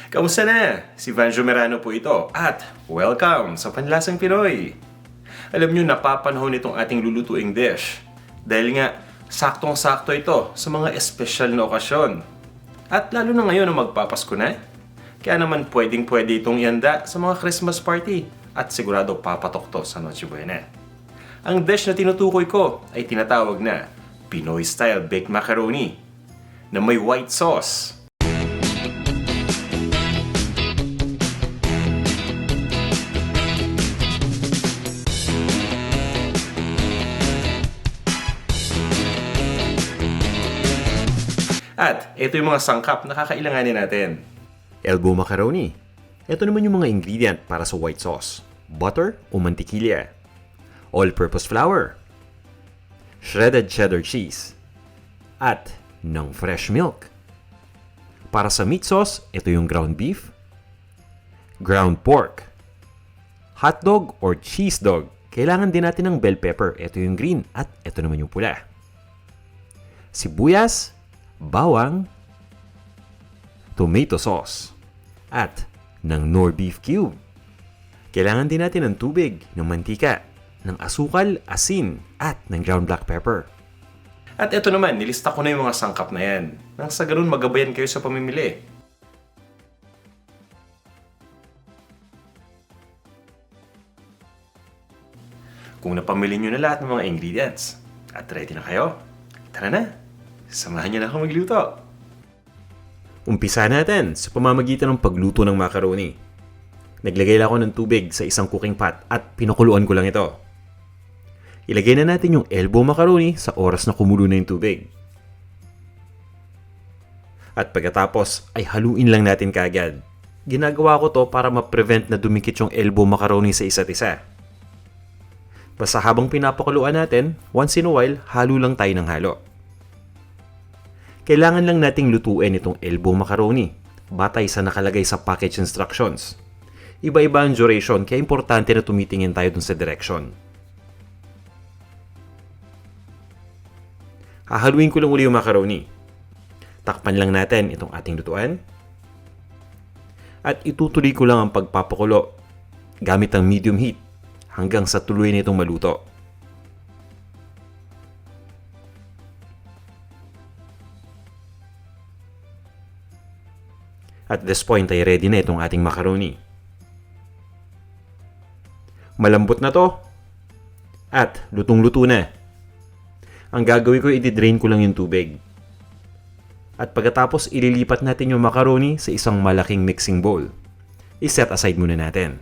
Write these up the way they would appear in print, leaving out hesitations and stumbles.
Kamusta na? Si Vanjo Merano po ito at welcome sa Panlasang Pinoy! Alam nyo, napapanahon itong ating lulutuing dish dahil nga saktong-sakto ito sa mga espesyal na okasyon. At lalo na ngayon na magpapasko na, kaya naman pwedeng-pwede itong ihanda sa mga Christmas party at sigurado papatok to sa Noche Buena. Ang dish na tinutukoy ko ay tinatawag na Pinoy style baked macaroni na may white sauce. At ito yung mga sangkap na kakailanganin natin. Elbow macaroni. Ito naman yung mga ingredient para sa white sauce. Butter o mantikilya. All-purpose flour. Shredded cheddar cheese. At ng fresh milk. Para sa meat sauce, ito yung ground beef, ground pork, hotdog or cheese dog. Kailangan din natin ng bell pepper. Ito yung green at ito naman yung pula. Sibuyas, bawang, tomato sauce, at ng Knorr Beef Cube. Kailangan din natin ng tubig, ng mantika, ng asukal, asin, at ng ground black pepper. At ito naman, nilista ko na yung mga sangkap na yan. Nang sa ganun magabayan kayo sa pamimili. Kung napamili nyo na lahat ng mga ingredients at ready na kayo, tara na! Samahan niyo na ako magluto. Umpisa natin sa pamamagitan ng pagluto ng macaroni. Naglagay lang ako ng tubig sa isang cooking pot at pinakuluan ko lang ito. Ilagay na natin yung elbow macaroni sa oras na kumulo na yung tubig. At pagkatapos ay haluin lang natin kaagad. Ginagawa ko to para ma-prevent na dumikit yung elbow macaroni sa isa't isa. Basta habang pinapakuluan natin, once in a while, halo lang tayo ng halo. Kailangan lang nating lutuin itong elbow macaroni batay sa nakalagay sa package instructions. Iba-iba ang duration kaya importante na tumitingin tayo dun sa direction. Hahaluin ko lang uli yung macaroni. Takpan lang natin itong ating lutuan. At itutuloy ko lang ang pagpapakulo gamit ang medium heat hanggang sa tuluyan itong maluto. At this point ay ready na itong ating macaroni. Malambot na to. At lutong-luto na. Ang gagawin ko, i-drain ko lang yung tubig. At pagkatapos ililipat natin yung macaroni sa isang malaking mixing bowl. I-set aside muna natin.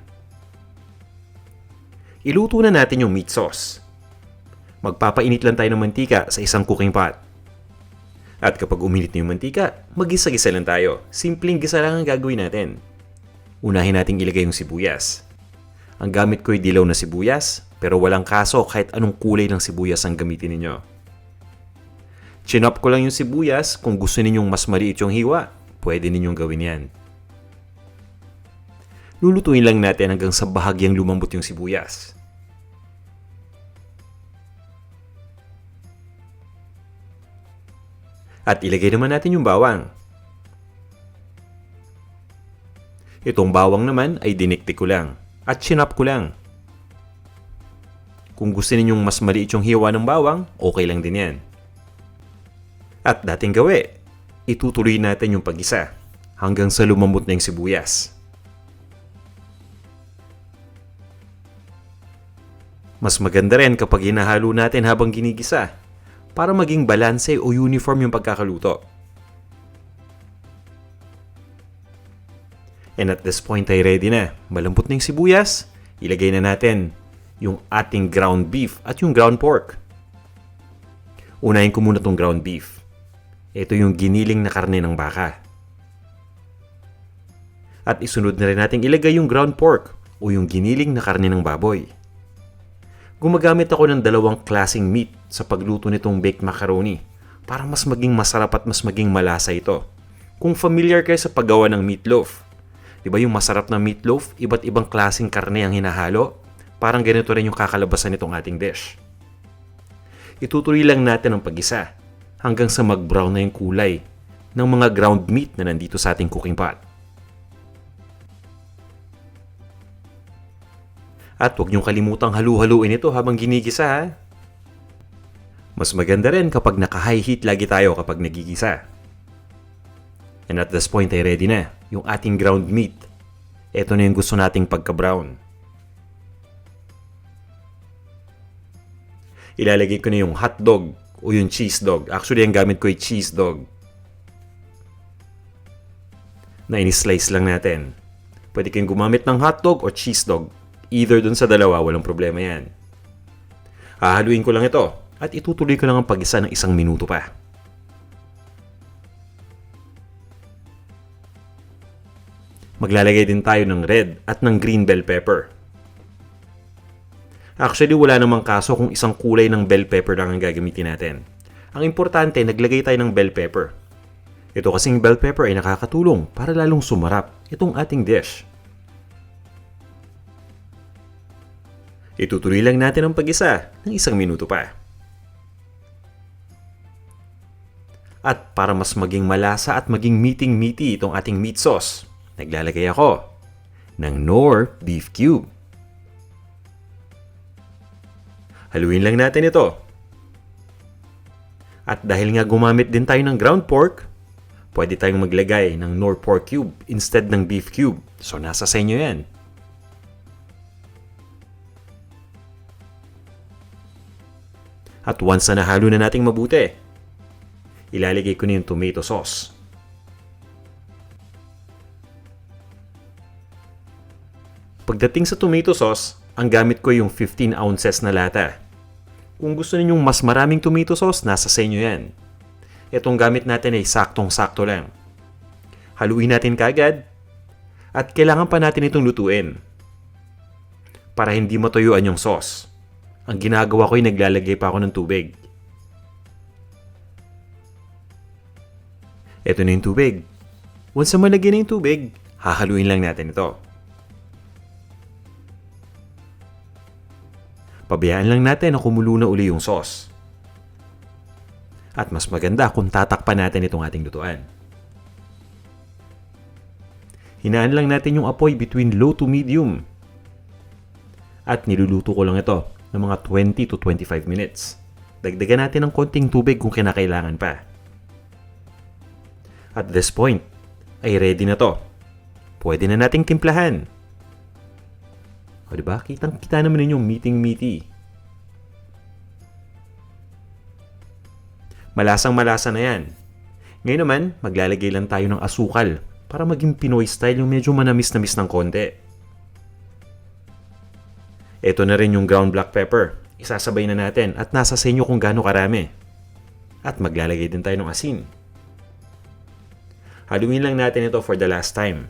Iluto na natin yung meat sauce. Magpapainit lang tayo ng mantika sa isang cooking pot. At kapag uminit na yung mantika, mag-gisa-gisa lang tayo. Simpleng gisa lang ang gagawin natin. Unahin nating ilagay yung sibuyas. Ang gamit ko ay dilaw na sibuyas, pero walang kaso kahit anong kulay ng sibuyas ang gamitin ninyo. Chinop ko lang yung sibuyas. Kung gusto ninyong mas maliit yung hiwa, pwede ninyong gawin yan. Lulutuin lang natin hanggang sa bahagyang lumambot yung sibuyas. At ilagay naman natin yung bawang. Itong bawang naman ay diniktik ko lang at chinop ko lang. Kung gusto ninyong mas maliit yung hiwa ng bawang, okay lang din yan. At dating gawi, itutuloy natin yung pag-isa hanggang sa lumambot na yung sibuyas. Mas maganda rin kapag hinahalo natin habang ginigisa para maging balanse o uniform yung pagkakaluto. And at this point ay ready na. Malambot na yung sibuyas. Ilagay na natin yung ating ground beef at yung ground pork. Unahin ko muna itong ground beef. Ito yung giniling na karne ng baka. At isunod na rin natin ilagay yung ground pork o yung giniling na karne ng baboy. Gumagamit ako ng dalawang klaseng meat sa pagluto nitong baked macaroni para mas maging masarap at mas maging malasa ito. Kung familiar kayo sa paggawa ng meatloaf, di ba yung masarap na meatloaf, iba't ibang klaseng karne ang hinahalo? Parang ganito rin yung kakalabasan nitong ating dish. Itutuloy lang natin ang pag-isa hanggang sa mag-brown na yung kulay ng mga ground meat na nandito sa ating cooking pot. At huwag niyong kalimutang halu-haluin ito habang ginigisa ha. Mas maganda rin kapag naka-high heat lagi tayo kapag nagigisa. And at this point ay ready na yung ating ground meat. Ito na yung gusto nating pagka-brown. Ilalagay ko na yung hotdog o yung cheese dog. Actually, ang gamit ko ay cheese dog. Na ini-slice lang natin. Pwede kayong gumamit ng hotdog o cheese dog. Either dun sa dalawa, walang problema yan. Hahaluin ko lang ito at itutuloy ko lang ang pag-isa ng 1 minuto pa. Maglalagay din tayo ng red at ng green bell pepper. Actually, wala namang kaso kung isang kulay ng bell pepper lang ang gagamitin natin. Ang importante, naglagay tayo ng bell pepper. Ito kasing bell pepper ay nakakatulong para lalong sumarap itong ating dish. Itutuloy lang natin ang pag-isa ng 1 minuto pa. At para mas maging malasa at maging meaty itong ating meat sauce, naglalagay ako ng Knorr Beef Cube. Haluin lang natin ito. At dahil nga gumamit din tayo ng ground pork, pwede tayong maglagay ng Knorr Pork Cube instead ng Beef Cube. So nasa sa inyo yan. At once na nahalo na nating mabuti, ilalagay ko na yung tomato sauce. Pagdating sa tomato sauce, ang gamit ko yung 15 ounces na lata. Kung gusto ninyong mas maraming tomato sauce, nasa sa inyo yan. Itong gamit natin ay saktong-sakto lang. Haluin natin kaagad at kailangan pa natin itong lutuin para hindi matuyuan yung sauce. Ang ginagawa ko ay naglalagay pa ako ng tubig. Ito na yung tubig. Once na malagyan na yung tubig, hahaluin lang natin ito. Pabayaan lang natin na kumulo na uli yung sauce. At mas maganda kung tatakpan natin itong ating lutuan. Hinaan lang natin yung apoy between low to medium. At niluluto ko lang ito ng mga 20 to 25 minutes. Dagdagan natin ng konting tubig kung kinakailangan pa. At this point, ay ready na to. Pwede na nating timplahan. O diba? Kitang-kita naman ninyong meaty. Malasang-malasa na yan. Ngayon naman, maglalagay lang tayo ng asukal para maging Pinoy style yung medyo manamis-namis ng konti. Ito na rin yung ground black pepper. Isasabay na natin at nasa sa inyo kung gaano karami. At maglalagay din tayo ng asin. Haluin lang natin ito for the last time.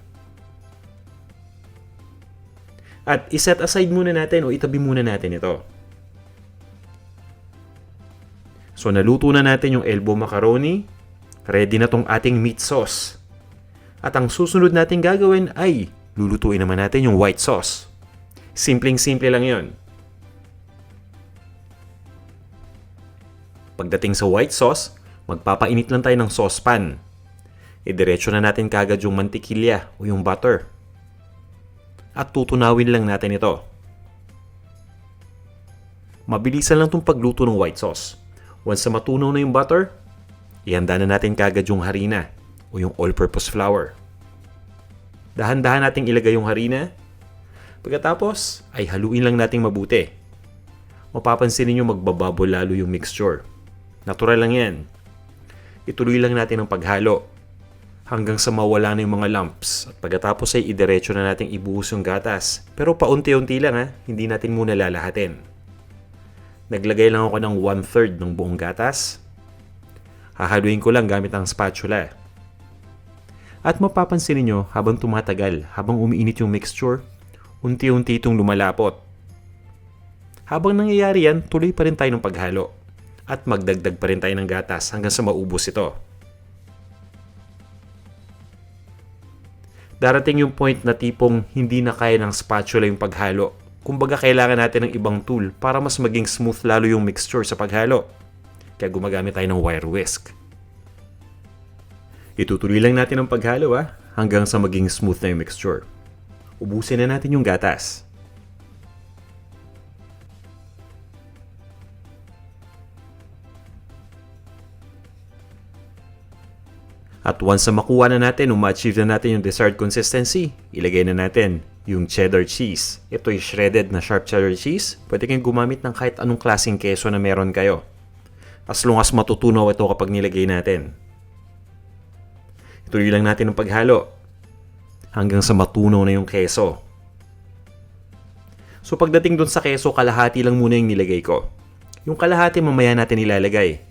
At iset aside muna natin o itabi muna natin ito. So naluto na natin yung elbow macaroni. Ready na tong ating meat sauce. At ang susunod natin gagawin ay lulutuin naman natin yung white sauce. Simpleng-simple lang yon. Pagdating sa white sauce, magpapainit lang tayo ng saucepan. Idiretso na natin kagad yung mantikilya o yung butter. At tutunawin lang natin ito. Mabilisan lang itong pagluto ng white sauce. Once na matunaw na yung butter, ihanda na natin kagad yung harina o yung all-purpose flour. Dahan-dahan nating ilagay yung harina. Pagkatapos, ay haluin lang nating mabuti. Mapapansin ninyo magbabubble lalo yung mixture. Natural lang yan. Ituloy lang natin ang paghalo hanggang sa mawala na yung mga lumps. At pagkatapos ay idiretso na natin ibuhos yung gatas. Pero paunti-unti lang ha, hindi natin muna lalahatin. Naglagay lang ako ng 1/3 ng buong gatas. Hahaluin ko lang gamit ang spatula. At mapapansin niyo habang tumatagal, habang umiinit yung mixture, unti-unti itong lumalapot. Habang nangyayari yan, tuloy pa rin tayo ng paghalo. At magdagdag pa rin tayo ng gatas hanggang sa maubos ito. Darating yung point na tipong hindi na kaya ng spatula yung paghalo. Kumbaga kailangan natin ng ibang tool para mas maging smooth lalo yung mixture sa paghalo. Kaya gumagamit tayo ng wire whisk. Itutuloy lang natin ang paghalo hanggang sa maging smooth na yung mixture. Ubusin na natin yung gatas. At once na makuha na natin o ma-achieve na natin yung desired consistency, ilagay na natin yung cheddar cheese. Ito yung shredded na sharp cheddar cheese. Pwede kayong gumamit ng kahit anong klaseng keso na meron kayo. As long as matutunaw ito kapag nilagay natin. Ituloy lang natin ang paghalo hanggang sa matunaw na yung keso. So pagdating dun sa keso, kalahati lang muna yung nilagay ko. Yung kalahati mamaya natin ilalagay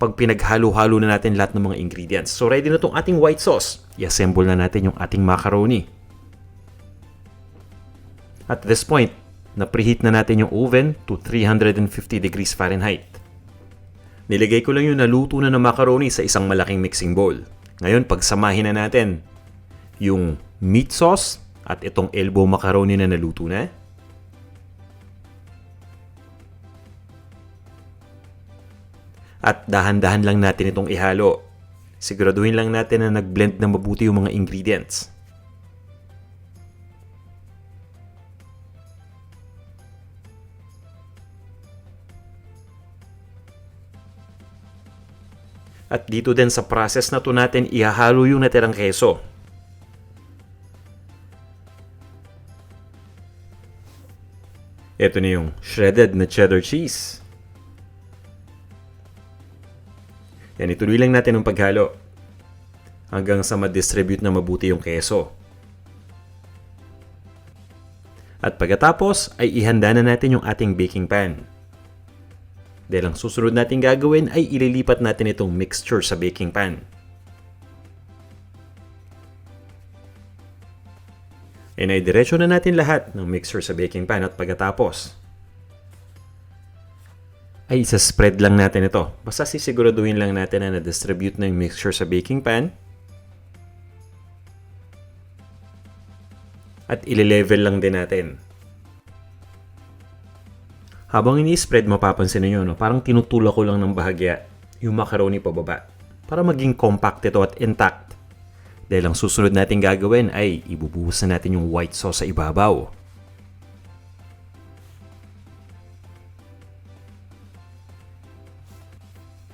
pag pinaghalo-halo na natin lahat ng mga ingredients. So ready na itong ating white sauce. I-assemble na natin yung ating macaroni. At this point, na-preheat na natin yung oven to 350 degrees Fahrenheit. Nilagay ko lang yung naluto na macaroni sa isang malaking mixing bowl. Ngayon, pagsamahin na natin yung meat sauce at itong elbow macaroni na naluto na. At dahan-dahan lang natin itong ihalo. Siguraduhin lang natin na nag-blend na mabuti yung mga ingredients. At dito din sa process na to natin ihahalo yung natirang keso. Ito na yung shredded na cheddar cheese. Yan, ituloy lang natin ang paghalo hanggang sa ma-distribute na mabuti yung keso. At pagkatapos ay ihanda na natin yung ating baking pan. Dahil ang susunod natin gagawin ay ililipat natin itong mixture sa baking pan. And ay diretso na natin lahat ng mixture sa baking pan at pagkatapos ay isa-spread lang natin ito. Basta sisiguraduhin lang natin na na-distribute na yung mixture sa baking pan. At ile-level lang din natin. Habang ini-spread, mapapansin niyo, no? Parang tinutulak ko lang ng bahagya yung macaroni pababa para maging compact ito at intact. Dahil ang susunod natin gagawin ay ibubuhos na natin yung white sauce sa ibabaw.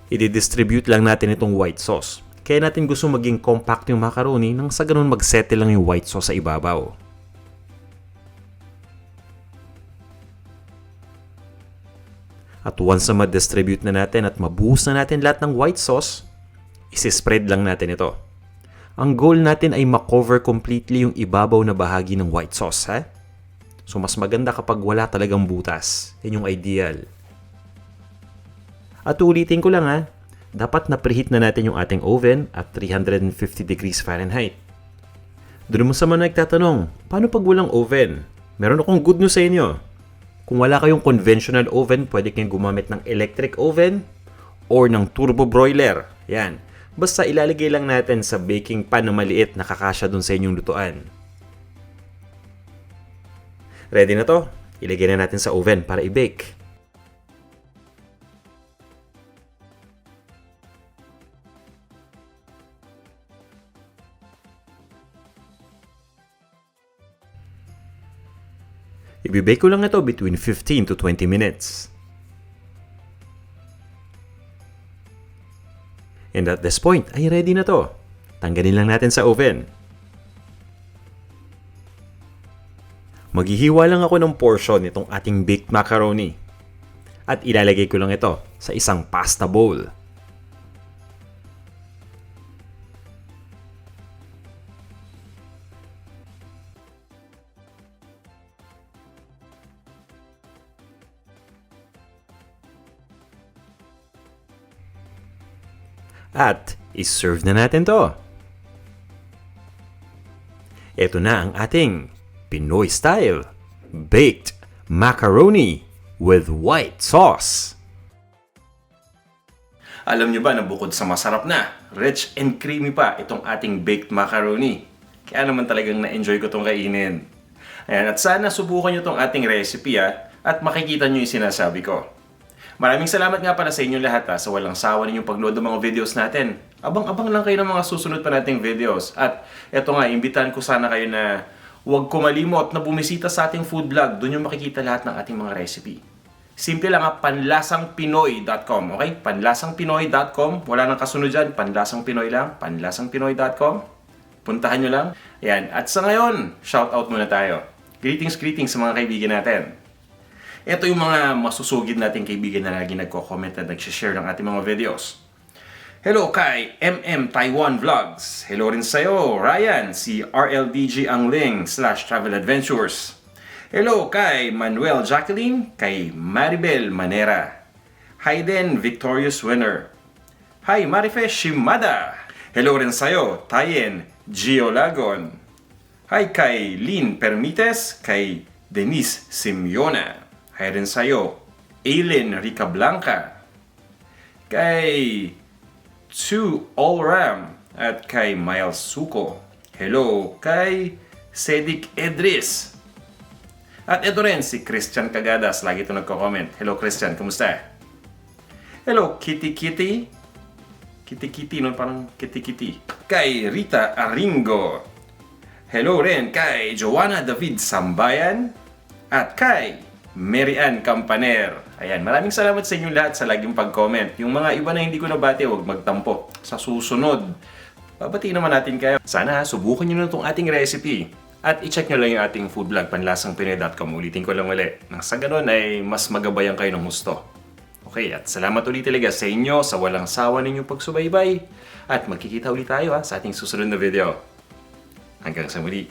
I-distribute lang natin itong white sauce. Kaya natin gusto maging compact yung macaroni nang sa ganun mag-settle lang yung white sauce sa ibabaw. At once na ma-distribute na natin at mabuhos na natin lahat ng white sauce, isi-spread lang natin ito. Ang goal natin ay ma-cover completely yung ibabaw na bahagi ng white sauce, ha? So mas maganda kapag wala talagang butas. Yan yung ideal. At ulitin ko lang, ha, dapat na-preheat na natin yung ating oven at 350 degrees Fahrenheit. Doon mo sa mga nagtatanong, paano pag walang oven? Meron akong good news sa inyo. Kung wala kayong conventional oven, pwede kayong gumamit ng electric oven or ng turbo broiler. Yan. Basta ilalagay lang natin sa baking pan na maliit na kakasya dun sa inyong lutuan. Ready na to? Ilagay na natin sa oven para i-bake. I-bake ko lang ito between 15 to 20 minutes. And at this point, ay ready na to. Tanggalin lang natin sa oven. Maghihiwa lang ako ng portion nitong ating baked macaroni. At ilalagay ko lang ito sa isang pasta bowl. At iserve na natin to. Ito na ang ating Pinoy style baked macaroni with white sauce. Alam nyo ba na bukod sa masarap na, rich and creamy pa itong ating baked macaroni. Kaya naman talagang na-enjoy ko itong kainin. Ayan, at sana subukan nyo itong ating recipe at makikita nyo yung sinasabi ko. Maraming salamat nga pala sa inyo lahat sa walang sawa ninyong pagnood ng mga videos natin. Abang-abang lang kayo ng mga susunod pa nating videos. At eto nga, imbitahan ko sana kayo na huwag kumalimot na bumisita sa ating food vlog. Doon yung makikita lahat ng ating mga recipe. Simple lang panlasangpinoy.com. Okay? Panlasangpinoy.com. Wala nang kasunod dyan. Panlasangpinoy lang. Panlasangpinoy.com. Puntahan nyo lang. Ayan. At sa ngayon, shoutout muna tayo. Greetings sa mga kaibigan natin. Ito yung mga masusugid nating kaibigan na lagi nagko-comment at nag-share ng ating mga videos. Hello kay MM Taiwan Vlogs. Hello rin sa'yo, Ryan, si RLDG Angling /Travel Adventures. Hello kay Manuel Jacqueline, kay Maribel Manera. Hi din, Victorious Winner. Hi, Marifesh Shimada. Hello rin sa'yo, Tayen Gio Lagon. Hi kay Lynn Permites, kay Denise Simeona. Hi rin sa'yo, Aileen Rica Blanca. Kay Tsu Allram at kay Miles Suko. Hello kay Sedik Edris. At ito rin si Christian Cagadas, lagi ito nagko-comment. Hello Christian, kumusta? Hello Kitty Kitty. Kitty Kitty, no? Parang Kitty Kitty. Kay Rita Aringo. Hello rin kay Joanna David Sambayan. At kay Mary Ann Campaner. Ayan, maraming salamat sa inyong lahat sa laging pag-comment. Yung mga iba na hindi ko nabati, huwag magtampo. Sa susunod, babatiin naman natin kayo. Sana subukan nyo na itong ating recipe. At i-check nyo lang yung ating food blog, panlasangpinoy.com. Ulitin ko lang ulit. Nang sa ganun ay mas magabayan kayo ng gusto. Okay, at salamat ulit talaga sa inyo sa walang sawa ninyong pagsubaybay. At magkikita ulit tayo sa ating susunod na video. Hanggang sa muli.